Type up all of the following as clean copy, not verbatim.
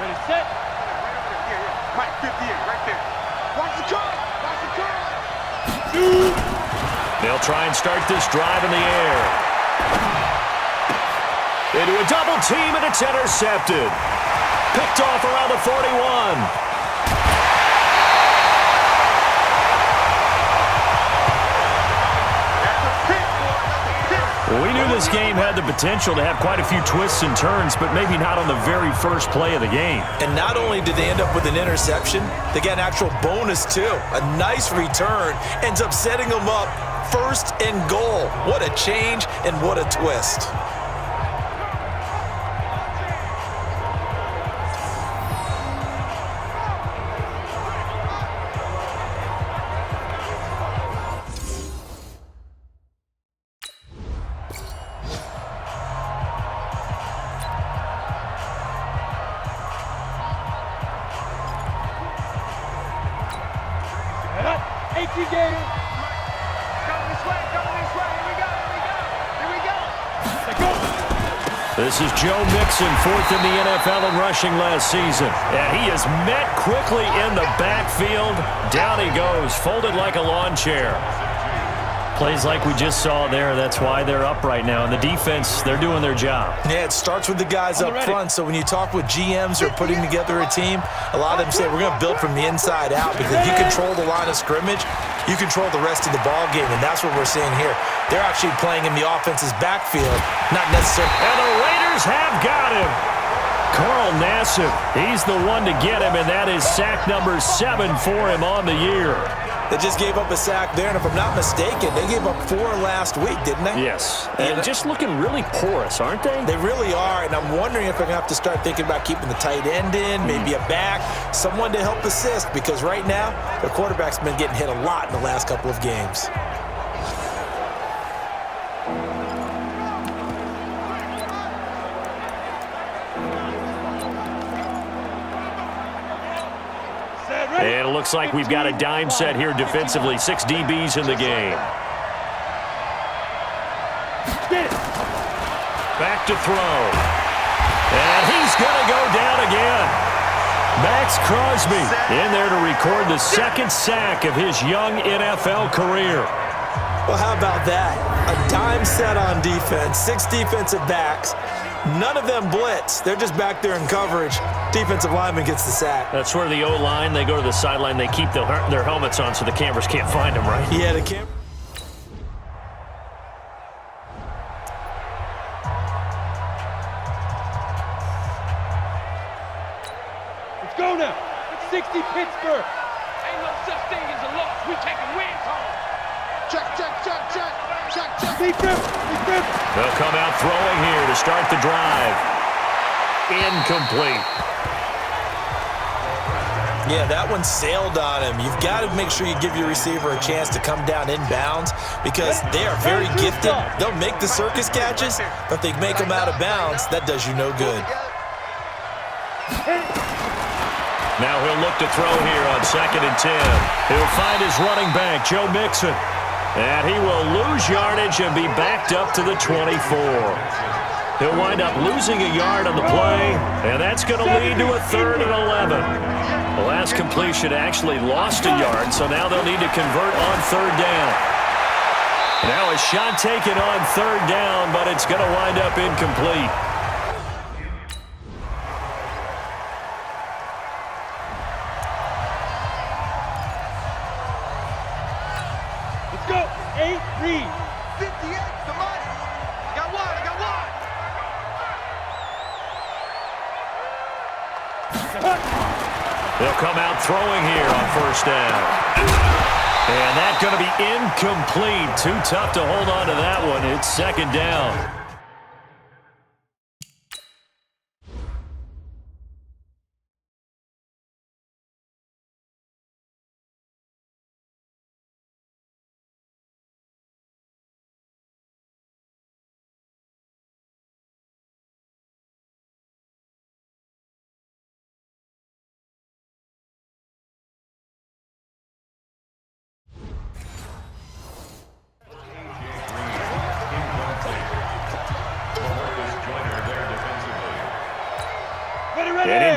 Ready, set. Right over there. Yeah. Mike, 58, right there. Watch the curve. Watch the curve. They'll try and start this drive in the air. Into a double team, and it's intercepted. Picked off around the 41. We knew this game had the potential to have quite a few twists and turns, but maybe not on the very first play of the game. And not only did they end up with an interception, they got an actual bonus too. A nice return ends up setting them up first and goal. What a change and what a twist. This is Joe Mixon, fourth in the NFL in rushing last season. And he is met quickly in the backfield. Down he goes, folded like a lawn chair. Plays like we just saw there. That's why they're up right now. And the defense, they're doing their job. Yeah, it starts with the guys up front. So when you talk with GMs or putting together a team, a lot of them say we're going to build from the inside out, because if you control the line of scrimmage, you control the rest of the ball game, and that's what we're seeing here. They're actually playing in the offense's backfield, not necessarily. And the Raiders have got him. Carl Nassib, he's the one to get him, and that is sack number 7 for him on the year. They just gave up a sack there, and if I'm not mistaken, they gave up 4 last week, didn't they? Yes, and just looking really porous, aren't they? They really are, and I'm wondering if they're going to have to start thinking about keeping the tight end in, maybe a back, someone to help assist, because right now, their quarterback's been getting hit a lot in the last couple of games. And it looks like we've got a dime set here defensively. 6 DBs in the game. Back to throw. And he's going to go down again. Max Crosby in there to record the second sack of his young NFL career. Well, how about that? A dime set on defense, 6 defensive backs. None of them blitz. They're just back there in coverage. Defensive lineman gets the sack. That's where the O-line, they go to the sideline, they keep their helmets on so the cameras can't find them, right? Yeah, the camera. Let's go now. It's 60 Pittsburgh. Ain't no such thing as a loss. We taking wins home. Check, check, check, check. Check, check. They'll come out throwing here to start the drive. Incomplete. Yeah, that one sailed on him. You've got to make sure you give your receiver a chance to come down inbounds, because they are very gifted. They'll make the circus catches, but if they make them out of bounds, that does you no good. Now he'll look to throw here on 2nd and 10. He'll find his running back, Joe Mixon. And he will lose yardage and be backed up to the 24. He'll wind up losing a yard on the play, and that's going to lead to a 3rd and 11. The last completion actually lost a yard, so now they'll need to convert on 3rd down. Now a shot taken on 3rd down, but it's going to wind up incomplete. Let's go. 8 read. 58, the money. Got one, I got one. They'll come out throwing here on 1st down. And that's going to be incomplete. Too tough to hold on to that one. It's 2nd down.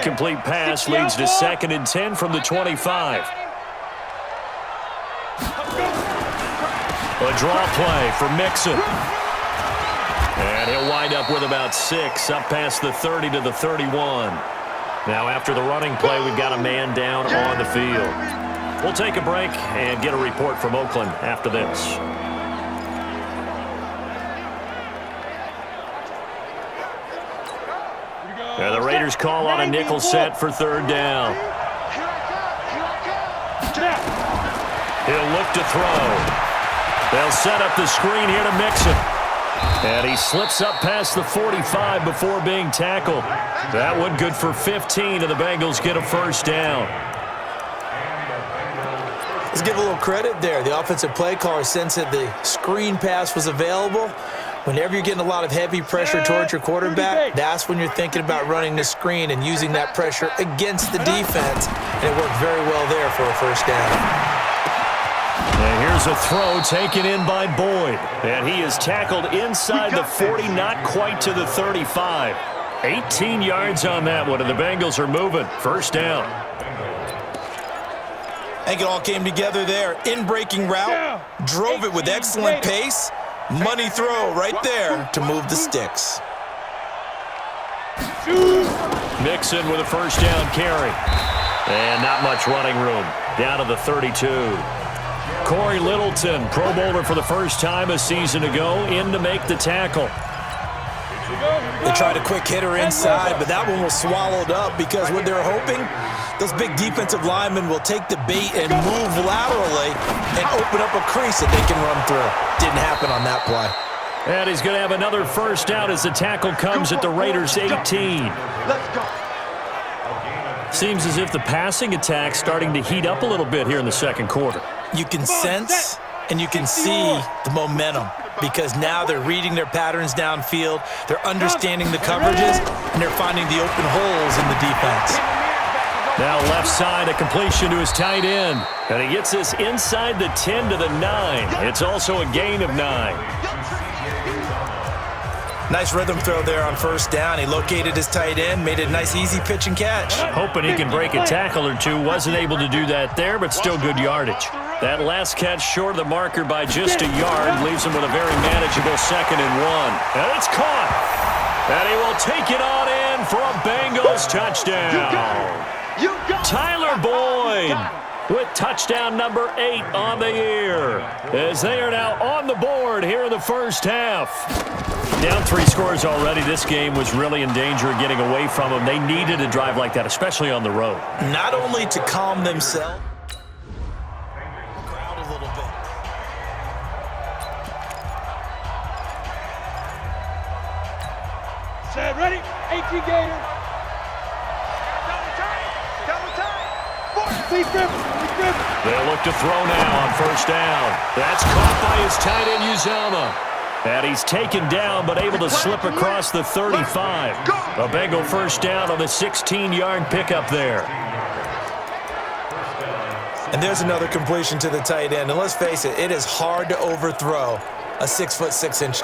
Incomplete pass leads to 2nd and 10 from the 25. A draw play for Mixon. And he'll wind up with about 6, up past the 30 to the 31. Now after the running play, we've got a man down on the field. We'll take a break and get a report from Oakland after this. And the Raiders call on a nickel set for 3rd down. He'll look to throw. They'll set up the screen here to Mixon. And he slips up past the 45 before being tackled. That one good for 15, and the Bengals get a 1st down. Let's give a little credit there. The offensive play caller sensed that the screen pass was available. Whenever you're getting a lot of heavy pressure towards your quarterback, that's when you're thinking about running the screen and using that pressure against the defense. And it worked very well there for a 1st down. And here's a throw taken in by Boyd. And he is tackled inside the 40, not quite to the 35. 18 yards on that one, and the Bengals are moving. 1st down. I think it all came together there. In-breaking route, drove it with excellent pace. Money throw right there to move the sticks. Mixon with a 1st down carry. And not much running room. Down to the 32. Corey Littleton, Pro Bowler for the first time a season ago, in to make the tackle. They tried a quick hitter inside, but that one was swallowed up because what they're hoping, those big defensive linemen will take the bait and move laterally and open up a crease that they can run through. Didn't happen on that play. And he's going to have another 1st down as the tackle comes at the Raiders' 18. Let's go. Seems as if the passing attack's starting to heat up a little bit here in the 2nd quarter. You can sense and you can see the momentum because now they're reading their patterns downfield, they're understanding the coverages, and they're finding the open holes in the defense. Now left side, a completion to his tight end. And he gets this inside the 10 to the 9. It's also a gain of 9. Nice rhythm throw there on 1st down. He located his tight end, made a nice easy pitch and catch. Hoping he can break a tackle or two. Wasn't able to do that there, but still good yardage. That last catch short of the marker by just a yard leaves him with a very manageable 2nd and 1. And it's caught. And he will take it on in for a Bengals touchdown. Tyler Boyd with touchdown number 8 on the year, as they are now on the board here in the 1st half. Down 3 scores already. This game was really in danger of getting away from them. They needed a drive like that, especially on the road. Not only to calm themselves, crowd a little bit. Set, ready? 18 Gator. Please grip. They'll look to throw now on 1st down. That's caught by his tight end, Uzomah. And he's taken down, but able to slip across the 35. A Bengal 1st down on the 16-yard pickup there. And there's another completion to the tight end. And let's face it, it is hard to overthrow a 6'6"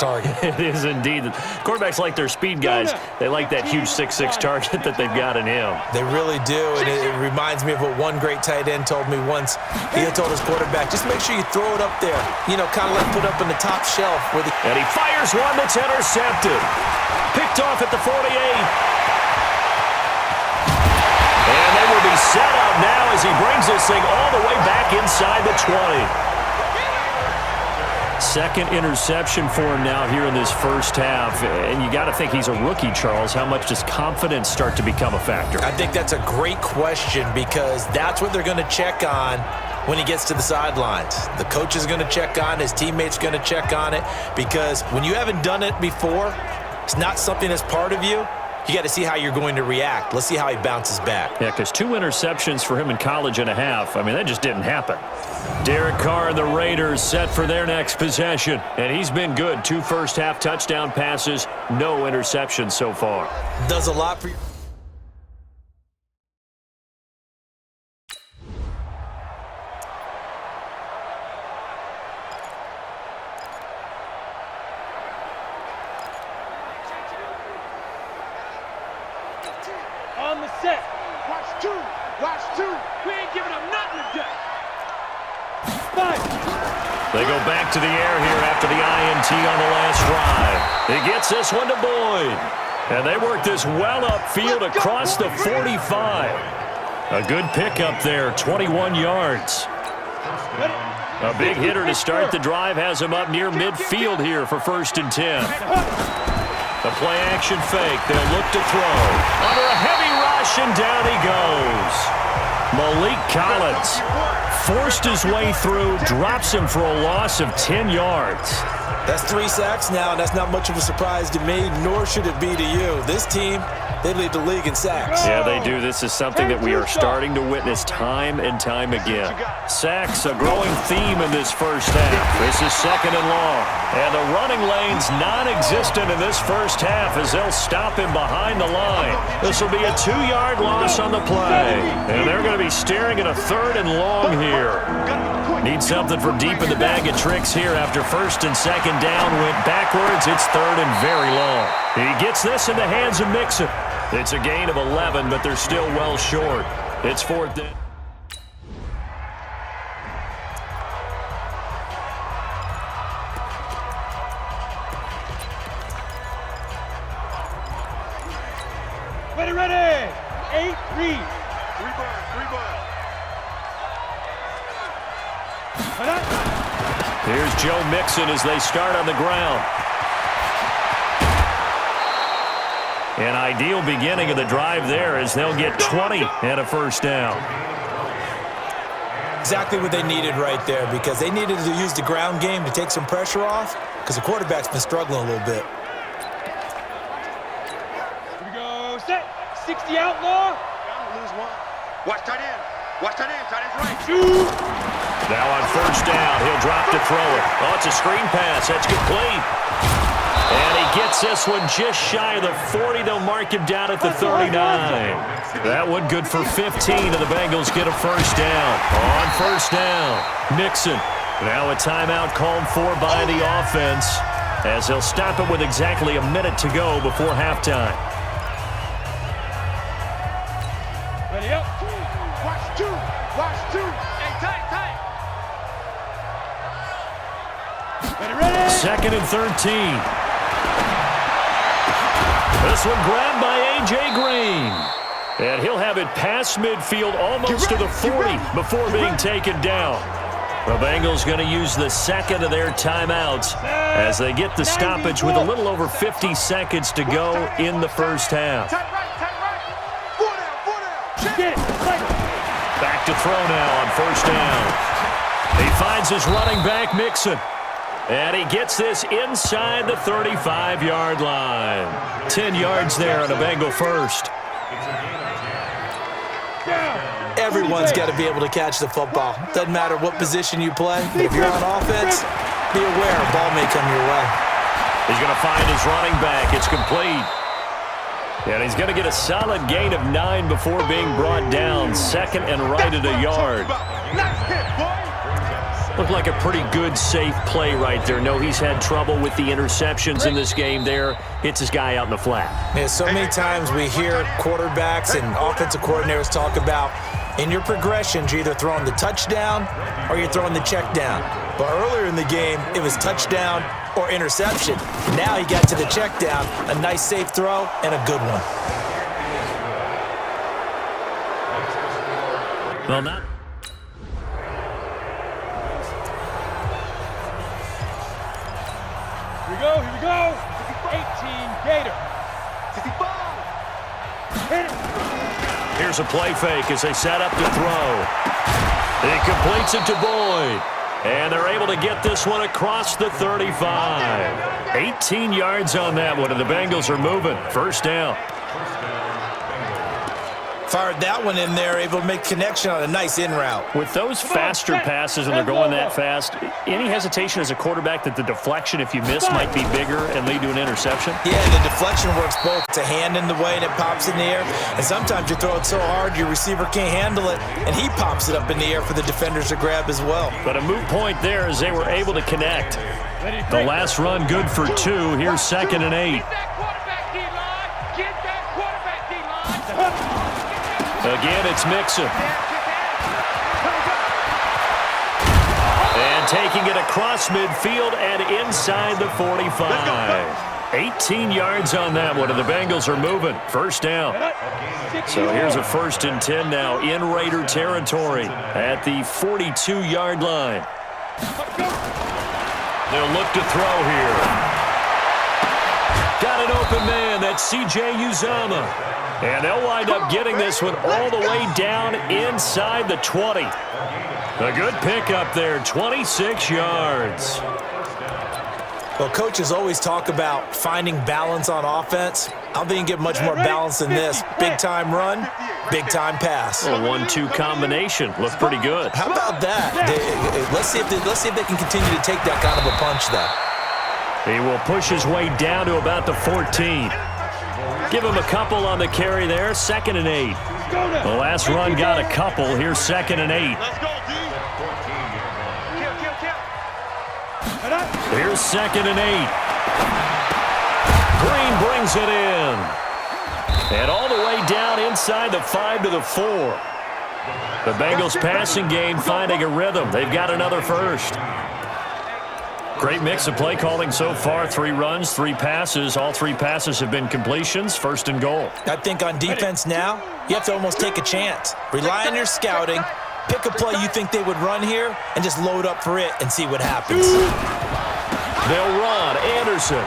target. It is indeed. Quarterbacks like their speed guys. They like that huge 6'6" target that they've got in him. They really do, and it reminds me of what one great tight end told me once. He had told his quarterback, just make sure you throw it up there. You know, kind of like put up in the top shelf. And he fires one that's intercepted. Picked off at the 48. And they will be set up now as he brings this thing all the way back inside the 20. 2nd interception for him now here in this 1st half. And you got to think he's a rookie, Charles. How much does confidence start to become a factor? I think that's a great question because that's what they're going to check on when he gets to the sidelines. The coach is going to check on, his teammates going to check on it, because when you haven't done it before, it's not something that's part of you. You got to see how you're going to react. Let's see how he bounces back. Yeah, because 2 interceptions for him in college and a half. I mean, that just didn't happen. Derek Carr and the Raiders set for their next possession. And he's been good. 2 first-half touchdown passes, no interceptions so far. Does a lot for you. On the set. Watch two. Watch two. We ain't giving up nothing today. 5. They go back to the air here after the INT on the last drive. He gets this one to Boyd. And they work this well upfield across the 45. A good pickup there, 21 yards. A big hitter to start the drive has him up near midfield here for 1st and 10. The play-action fake. They'll look to throw. Under a heavy rush, and down he goes. Malik Collins forced his way through, drops him for a loss of 10 yards. That's 3 sacks now, and that's not much of a surprise to me, nor should it be to you. This team, they lead the league in sacks. Yeah, they do. This is something that we are starting to witness time and time again. Sacks, a growing theme in this first half. This is 2nd and long. And the running lane's non-existent in this first half as they'll stop him behind the line. This will be a 2-yard loss on the play. And they're going to be staring at a 3rd and long here. Need something from deep in the bag of tricks here after 1st and 2nd down. Went backwards. It's 3rd and very long. He gets this in the hands of Mixon. It's a gain of 11, but they're still well short. It's 4th down. Ready. 8 read. 3 ball. 3 ball. Here's Joe Mixon as they start on the ground. An ideal beginning of the drive there as they'll get 20 and a 1st down. Exactly what they needed right there, because they needed to use the ground game to take some pressure off, because the quarterback's been struggling a little bit. Here we go. Set. 60 outlaw. Lose one. Watch tight end. Watch tight end. Tight end's right. Shoot. Now on 1st down, he'll drop to throw it. Oh, it's a screen pass. That's complete. And he gets this one just shy of the 40. They'll mark him down at the 39. That one good for 15, and the Bengals get a 1st down. On 1st down, Mixon. Now a timeout called for by the offense as they'll stop it with exactly a minute to go before halftime. Ready up. Watch two. Watch two. Hey, tight. Ready. 2nd and 13. This one grabbed by A.J. Green. And he'll have it past midfield almost to the 40 before being taken down. The Bengals going to use the 2nd of their timeouts as they get the stoppage with a little over 50 seconds to go in the first half. Tight right. 4 down. Get it. Back to throw now on 1st down. He finds his running back, Mixon. And he gets this inside the 35-yard line. 10 yards there on a Bengal 1st. Everyone's got to be able to catch the football. Doesn't matter what position you play, but if you're on offense, be aware a ball may come your way. He's going to find his running back. It's complete. And he's going to get a solid gain of 9 before being brought down. 2nd and right at a yard. Nice hit, boy. Looked like a pretty good, safe play right there. No, he's had trouble with the interceptions in this game there. Hits his guy out in the flat. Yeah, so many times we hear quarterbacks and offensive coordinators talk about in your progressions, you're either throwing the touchdown or you're throwing the check down. But earlier in the game, it was touchdown or interception. Now he got to the check down, a nice safe throw, and a good one. Well, not. Here we go. 18 Gator. 65. Hit it. Here's a play fake as they set up to throw. He completes it to Boyd. And they're able to get this one across the 35. 18 yards on that one, and the Bengals are moving. 1st down. Fired that one in there, able to make connection on a nice in route. With those faster passes and they're going that fast, any hesitation as a quarterback that the deflection, if you miss, might be bigger and lead to an interception? Yeah, the deflection works both. It's a hand in the way and it pops in the air. And sometimes you throw it so hard your receiver can't handle it, and he pops it up in the air for the defenders to grab as well. But a moot point there as they were able to connect. The last run good for 2. Here's 2nd and 8. Get that quarterback D-line. Get that quarterback D-line. Again, it's Mixon. And taking it across midfield and inside the 45. 18 yards on that one, and the Bengals are moving. First down. So here's a 1st and 10 now in Raider territory at the 42-yard line. They'll look to throw here. Got an open man. That's C.J. Uzomah. And they'll wind up getting this one all the way down inside the 20. A good pickup there, 26 yards. Well, coaches always talk about finding balance on offense. I don't think you can get much more balance than this. Big-time run, big-time pass. A 1-2 combination. Looked pretty good. How about that? Let's see if they can continue to take that kind of a punch there. He will push his way down to about the 14. Give him a couple on the carry there. 2nd and 8. The last run got a couple. Here's 2nd and 8. Here's 2nd and 8. Green brings it in. And all the way down inside the 5 to the 4. The Bengals passing game finding a rhythm. They've got another first. Great mix of play calling so far. 3 runs, 3 passes. All 3 passes have been completions. 1st and goal. I think on defense now, you have to almost take a chance. Rely on your scouting. Pick a play you think they would run here and just load up for it and see what happens. They'll run. Anderson.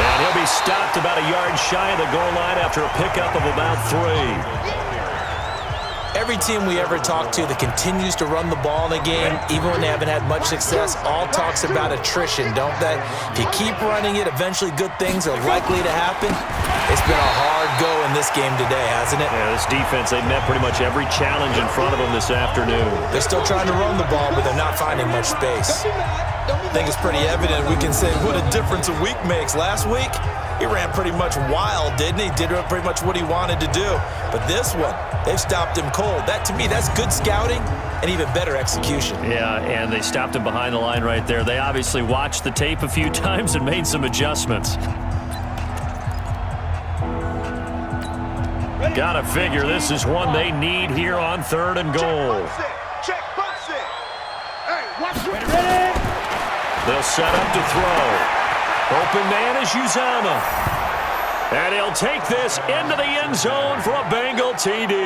And he'll be stopped about a yard shy of the goal line after a pickup of about 3. Every team we ever talk to that continues to run the ball in a game, even when they haven't had much success, all talks about attrition, don't they? If you keep running it, eventually good things are likely to happen. It's been a hard go in this game today, hasn't it? Yeah, this defense, they met pretty much every challenge in front of them this afternoon. They're still trying to run the ball, but they're not finding much space. I think it's pretty evident. We can say what a difference a week makes. Last week, he ran pretty much wild, didn't he? Did pretty much what he wanted to do. But this one, they've stopped him cold. That, to me, that's good scouting and even better execution. Yeah, and they stopped him behind the line right there. They obviously watched the tape a few times and made some adjustments. Gotta figure this is one they need here on 3rd and goal. They'll set up to throw. Open man is Uzomah. And he'll take this into the end zone for a Bengal TD.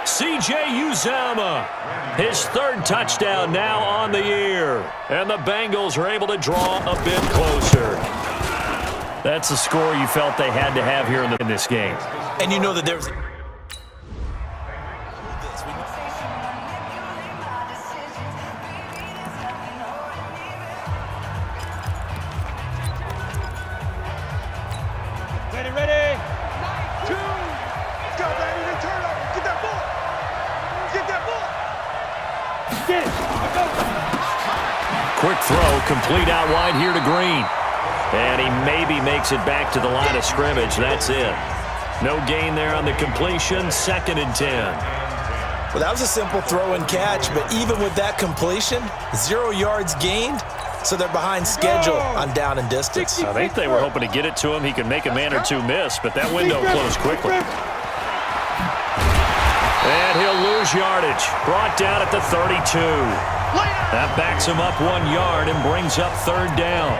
C.J. Uzomah, his 3rd touchdown now on the year. And the Bengals are able to draw a bit closer. That's the score you felt they had to have here in this game. And you know that there's... Ready. 2. Let's go, baby. The turnover. Get that ball. Get that ball. Get it. Let's go. Quick throw, complete out wide here to Green. And he maybe makes it back to the line of scrimmage. That's it. No gain there on the completion. 2nd and 10. Well, that was a simple throw and catch, but even with that completion, 0 yards gained, so they're behind schedule on down and distance. I think they were hoping to get it to him. He could make a man or two miss, but that window closed quickly. And he'll lose yardage. Brought down at the 32. That backs him up 1 yard and brings up 3rd down.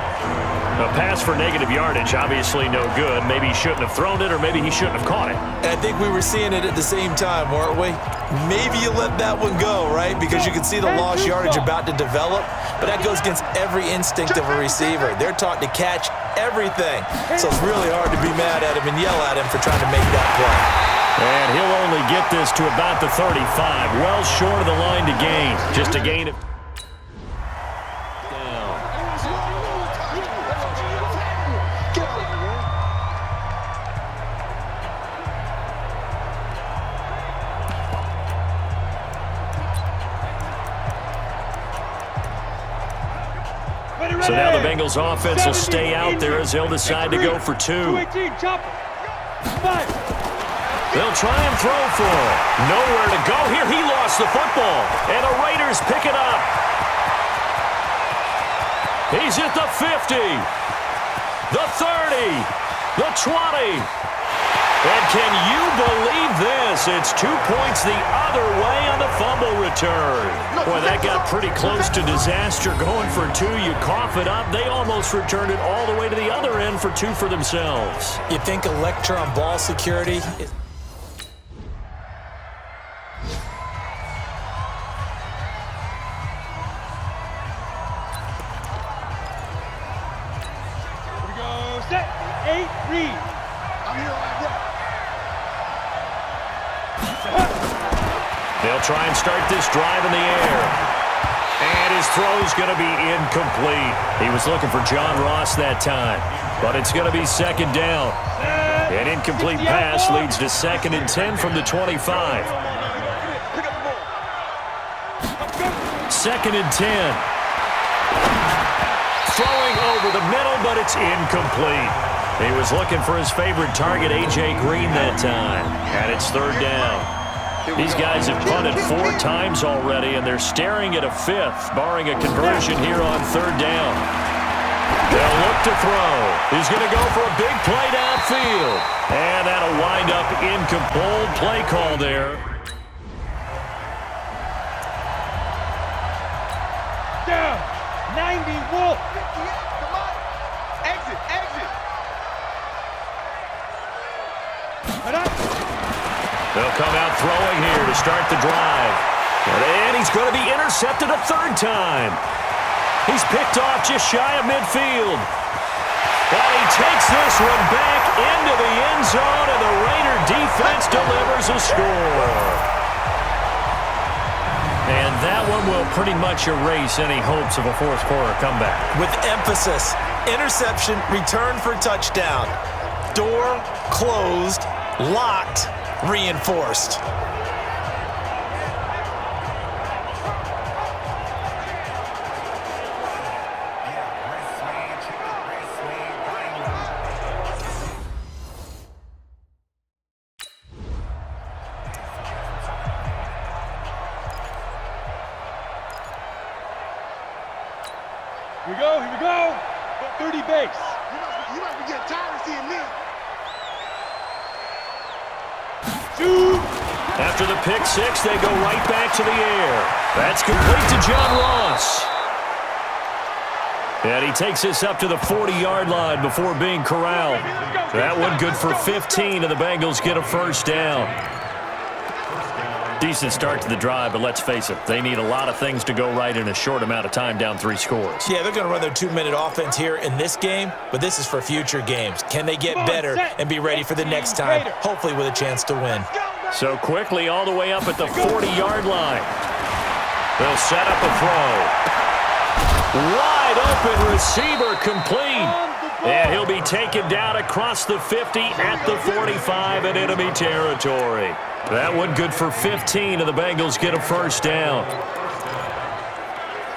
A pass for negative yardage, obviously no good. Maybe he shouldn't have thrown it, or maybe he shouldn't have caught it. And I think we were seeing it at the same time, weren't we? Maybe you let that one go, right? Because you can see the lost yardage about to develop. But that goes against every instinct of a receiver. They're taught to catch everything. So it's really hard to be mad at him and yell at him for trying to make that play. And he'll only get this to about the 35. Well short of the line to gain. Just a gain of... So now the Bengals offense will stay out there as they'll decide to go for 2. They'll try and throw for it. Nowhere to go here. He lost the football. And the Raiders pick it up. He's at the 50. The 30. The 20. And can you believe this? It's 2 points the other way on the fumble return. Boy, that got pretty close to disaster. Going for 2, you cough it up. They almost returned it all the way to the other end for 2 for themselves. You think Electron ball security? Set. 8, read. I'm here all right. They'll try and start this drive in the air. And his throw's going to be incomplete. He was looking for John Ross that time. But it's going to be second down. An incomplete pass leads to 2nd and 10 from the 25. 2nd and 10. Throwing over the middle, but it's incomplete. He was looking for his favorite target, A.J. Green, that time. And it's 3rd down. These guys have punted 4 times already, and they're staring at a 5th, barring a conversion here on 3rd down. They'll look to throw. He's going to go for a big play downfield. And that'll wind up incomplete. Play call there. Down. 90, Wolf. Come on. Exit. They'll come out throwing here to start the drive. And he's going to be intercepted a 3rd time. He's picked off just shy of midfield. And he takes this one back into the end zone, and the Raider defense delivers a score. And that one will pretty much erase any hopes of a 4th quarter comeback. With emphasis, interception, return for touchdown. Door closed, locked, reinforced. Here we go. 30 base. You might be getting tired of seeing me. Shoot. After the pick 6, they go right back to the air. That's complete to John Ross. And he takes this up to the 40-yard line before being corralled. That one good for 15, and the Bengals get a 1st down. Decent start to the drive, but let's face it, they need a lot of things to go right in a short amount of time, down 3 scores. Yeah, they're going to run their 2-minute offense here in this game, but this is for future games. Can they get better and be ready for the next time, hopefully with a chance to win? So quickly all the way up at the 40-yard line. They'll set up a throw. Wide open receiver complete. And he'll be taken down across the 50 at the 45 in enemy territory. That one good for 15, and the Bengals get a 1st down.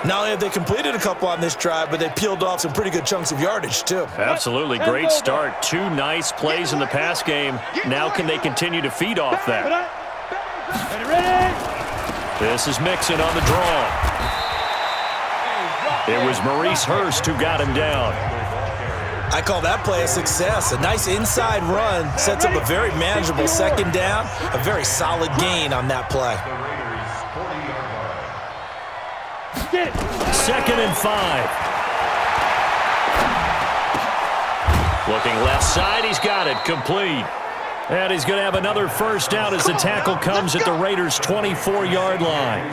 Not only have they completed a couple on this drive, but they peeled off some pretty good chunks of yardage, too. Absolutely. Great start. 2 nice plays in the pass game. Now can they continue to feed off that? This is Mixon on the draw. It was Maurice Hurst who got him down. I call that play a success. A nice inside run sets up a very manageable 2nd down. A very solid gain on that play. 2nd and 5. Looking left side, he's got it, complete. And he's going to have another 1st down as the tackle comes at the Raiders' 24-yard line.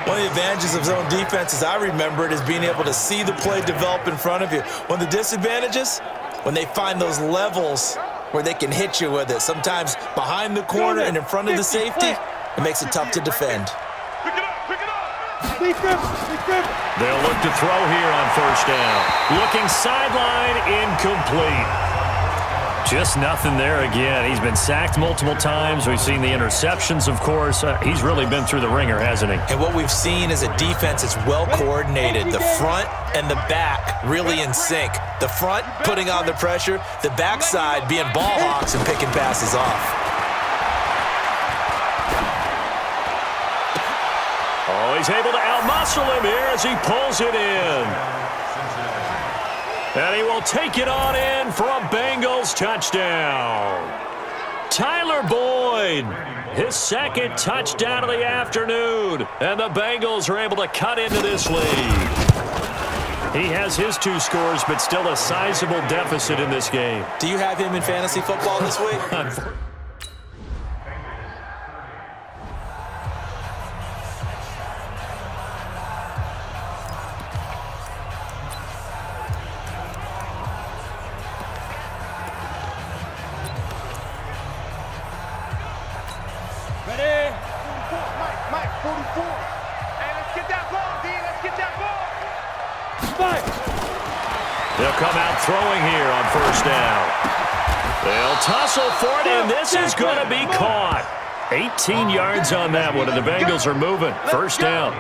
One of the advantages of zone defense, as I remember it, is being able to see the play develop in front of you. One of the disadvantages, when they find those levels where they can hit you with it, sometimes behind the corner and in front of the safety, it makes it tough to defend. They'll look to throw here on 1st down. Looking sideline, incomplete. Just nothing there again. He's been sacked multiple times. We've seen the interceptions, of course. He's really been through the ringer, hasn't he? And what we've seen is a defense that's well coordinated. The front and the back really in sync. The front putting on the pressure, the backside being ball hawks and picking passes off. Oh, he's able to outmuscle him here as he pulls it in. And he will take it on in for a Bengals touchdown. Tyler Boyd, his second touchdown of the afternoon. And the Bengals are able to cut into this lead. He has his 2 scores, but still a sizable deficit in this game. Do you have him in fantasy football this week? Ready? 44, Mike, 44. Hey, let's get that ball, D. Let's get that ball. Fight! They'll come out throwing here on first down. They'll tussle for it, and this is going to be caught. 18 yards on that one, and the Bengals are moving. First down.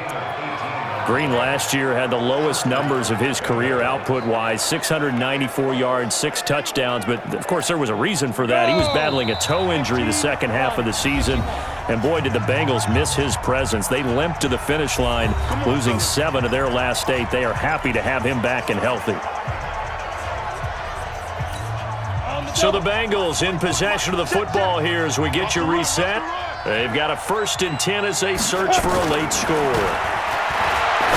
Green last year had the lowest numbers of his career output-wise, 694 yards, 6 touchdowns. But, of course, there was a reason for that. He was battling a toe injury the second half of the season. And, boy, did the Bengals miss his presence. They limped to the finish line, losing 7 of their last 8. They are happy to have him back and healthy. So the Bengals in possession of the football here as we get you reset. They've got a 1st and 10 as they search for a late score.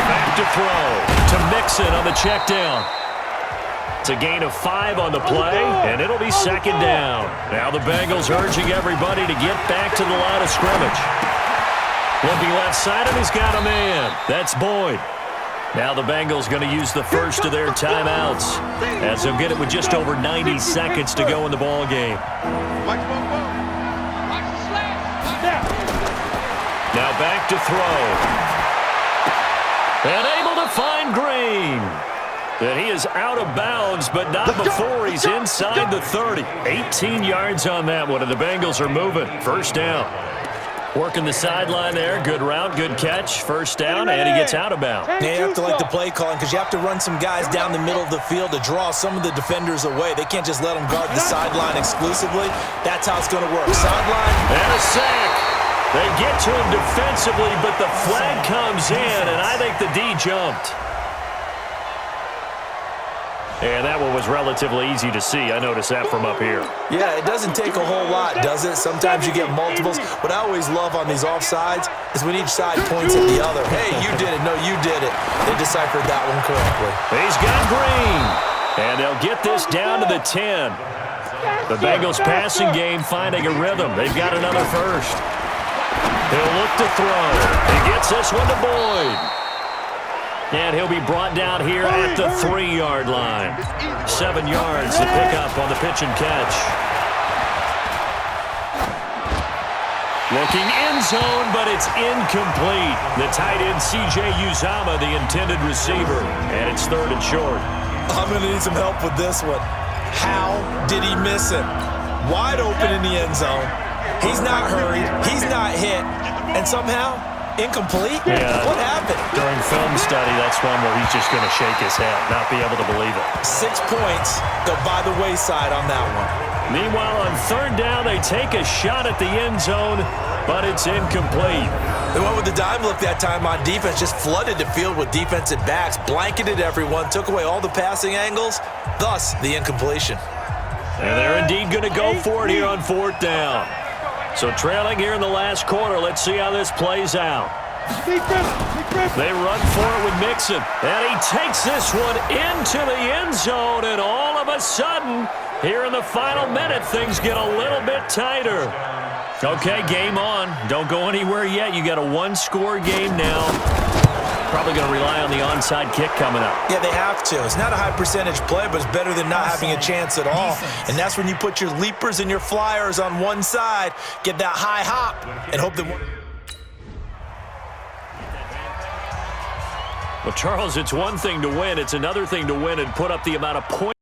Back to throw to Mixon on the check down. It's a gain of 5 on the play, and it'll be 2nd down. Now the Bengals urging everybody to get back to the line of scrimmage. Looking left side, and he's got a man. That's Boyd. Now the Bengals going to use the first of their timeouts as they'll get it with just over 90 seconds to go in the ball game. Now back to throw. And able to find Green. And he is out of bounds, but not before he's inside the 30. 18 yards on that one, and the Bengals are moving. First down. Working the sideline there. Good route, good catch. First down, and he gets out of bounds. Yeah, you have to like the play calling because you have to run some guys down the middle of the field to draw some of the defenders away. They can't just let them guard the sideline exclusively. That's how it's going to work. Sideline. And a sack. They get to him defensively, but the flag comes in, and I think the D jumped. And that one was relatively easy to see. I noticed that from up here. Yeah, it doesn't take a whole lot, does it? Sometimes you get multiples. What I always love on these offsides is when each side points at the other. Hey, you did it. No, you did it. They deciphered that one correctly. He's got Green. And they'll get this down to the 10. The Bengals passing game finding a rhythm. They've got another first. He'll look to throw. He gets this one to Boyd. And he'll be brought down here at the 3-yard line. 7 yards to pick up on the pitch and catch. Looking end zone, but it's incomplete. The tight end, C.J. Uzomah, the intended receiver. And it's 3rd and short. I'm going to need some help with this one. How did he miss it? Wide open in the end zone. He's not hurried. He's not hit. And somehow, incomplete? Yeah. What happened? During film study, that's one where he's just going to shake his head, not be able to believe it. 6 points go by the wayside on that one. Meanwhile, on 3rd down, they take a shot at the end zone, but it's incomplete. They went with the dime look that time on defense, just flooded the field with defensive backs, blanketed everyone, took away all the passing angles, thus the incompletion. And they're indeed going to go for it here on 4th down. So trailing here in the last quarter, let's see how this plays out. They run for it with Mixon, and he takes this one into the end zone, and all of a sudden, here in the final minute, things get a little bit tighter. Okay, game on. Don't go anywhere yet. You got a 1-score game now. Probably going to rely on the onside kick coming up. Yeah, they have to. It's not a high percentage play, but it's better than not having a chance at all. And that's when you put your leapers and your flyers on one side, get that high hop, and hope that... Well, Charles, it's one thing to win. It's another thing to win and put up the amount of points.